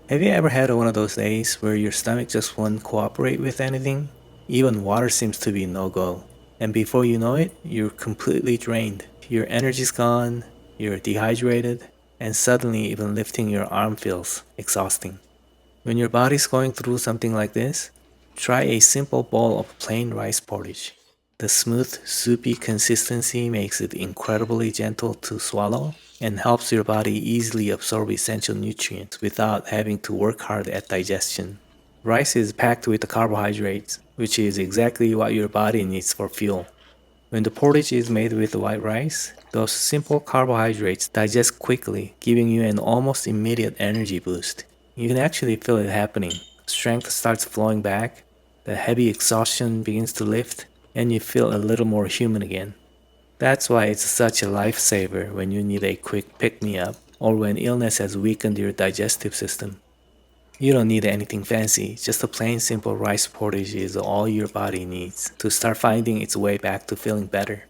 Have you ever had one of those days where your stomach just won't cooperate with anything? Even water seems to be no go. And before you know it, you're completely drained. Your energy's gone, you're dehydrated, and suddenly even lifting your arm feels exhausting. When your body's going through something like this, try a simple bowl of plain rice porridge. The smooth, soupy consistency makes it incredibly gentle to swallow and helps your body easily absorb essential nutrients without having to work hard at digestion. Rice is packed with carbohydrates, which is exactly what your body needs for fuel. When the porridge is made with white rice, those simple carbohydrates digest quickly, giving you an almost immediate energy boost. You can actually feel it happening. Strength starts flowing back, the heavy exhaustion begins to lift, and you feel a little more human again. That's why it's such a lifesaver when you need a quick pick me up or when illness has weakened your digestive system. You don't need anything fancy, just a plain simple rice porridge is all your body needs to start finding its way back to feeling better.